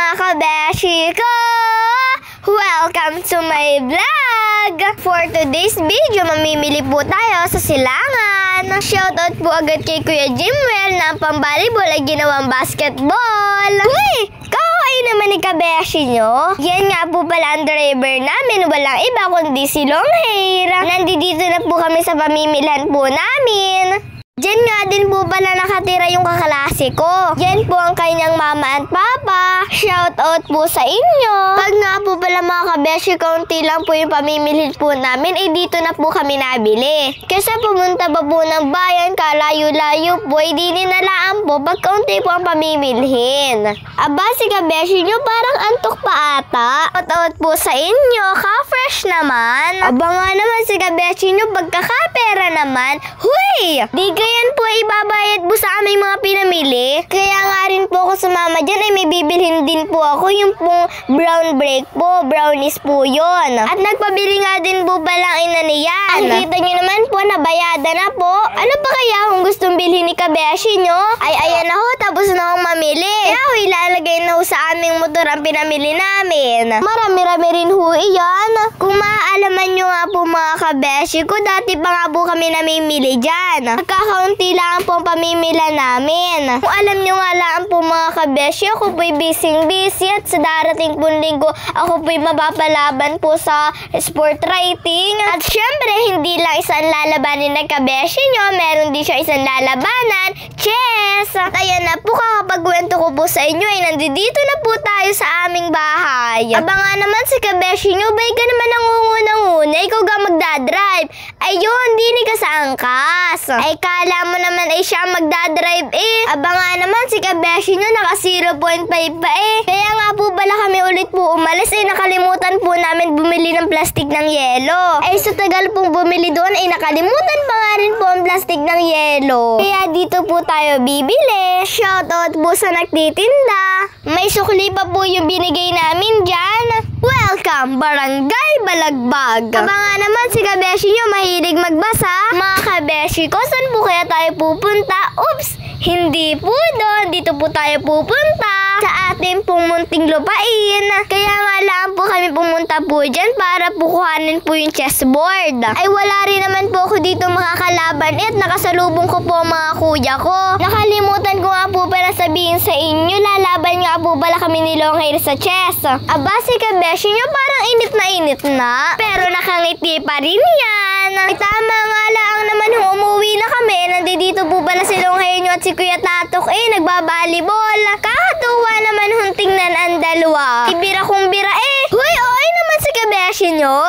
mga kabeshi ko! Welcome to my vlog! For today's video, mamimili po tayo sa Silangan. Shoutout po agad kay Kuya Jimwell na ang pambalibol ay ginawang basketball. Uy! Kawain naman ni kabeshi nyo. Yan nga po pala ang driver namin. Walang iba kundi si Longhair. Nandito na po kami sa pamimilihan po namin. Diyan nga din po pala nakatira yung kaklase ko. Yan po ang kanyang mama at papa. Shoutout po sa inyo. Pag nga po pala mga kabeshi, kaunti lang po yung pamimili po namin, dito na po kami nabili. Kasi pumunta pa po ng bayan, kalayo-layo po, di ninalaan po pag kaunti po ang pamimilhin. Aba, si kabeshi nyo parang antok pa ata. Shoutout po sa inyo, ka-fresh naman. Aba nga naman si kabeshi nyo, pagkakapera naman. Huy! Di yan po ay ibabayad po sa aming mga pinamili. Kaya nga rin po ako sumama dyan ay may bibilhin din po ako. Yung pong brown break po, brownies po yon. At nagpabili nga din po palang ina niyan. Nakita nyo naman po, nabayada na po. Ano pa kaya kung gustong bilhin ni kabeshi nyo? Ay ayan na ho, tapos na akong mamili. Kaya ho, ilalagay na ho sa aming motor ang pinamili namin. Marami-rami rin ho iyan. Kung maaalaman nyo nga po mga kabeshi ko, dati pa nga po kami namimili dyan. Kaunti lang po ang pamimila namin. Kung alam nyo nga lang po mga kabeshi, ako po'y busy at sa darating pong linggo, ako po'y mapapalaban po sa sport writing. At syempre, hindi lang isang lalabanin ng kabeshi nyo, meron din siya isang lalabanan, chess! At ayan na po, kakapagwento ko po sa inyo, ay nandito na po tayo sa aming bahay. Abangan naman si kabeshi nyo, bay ka naman nangunguna-nguna, ikaw ga magdadrive. Ayun, di ni ka sa angkas. Ay kala mo naman ay siya magdadrive Abangan naman si kabeshi nyo naka 0.5 pa Kaya nga po pala kami ulit po umalis nakalimutan po namin bumili ng plastic ng yelo. Sa tagal pong bumili doon nakalimutan pa nga rin po ang plastic ng yelo. Kaya dito po tayo bibili. Shoutout po sa nagtitinda. May sukli pa po yung binigay namin dyan. Welcome, Barangay Balagbag. Abangan naman si kabeshi nyo mahilig magbasa. Mga kabeshi ko, saan po kaya tayo pupunta? Oops! Hindi po doon. Dito po tayo pupunta sa ating pong munting lupain. Kaya nga lang po kami pumunta po dyan para po kuhanin po yung chessboard. Ay wala rin naman po ako dito makakalaban at nakasalubong ko po mga kuya ko. Nakalimutan ko nga po pala sabihin sa inyo, lalaban nga po pala kami ni Longhair sa chess. Aba, si kabeshi nyo parang init na. Pero nakangiti pa rin yan. Ay tama nga lang naman umuwi na kami. Nandito po pala si Longhair nyo at si Kuya Tatok nagbabalibol. Kakatuwa naman tingnan ang dalawa. Ibira kong bira Huy, okay naman si kabeshi nyo.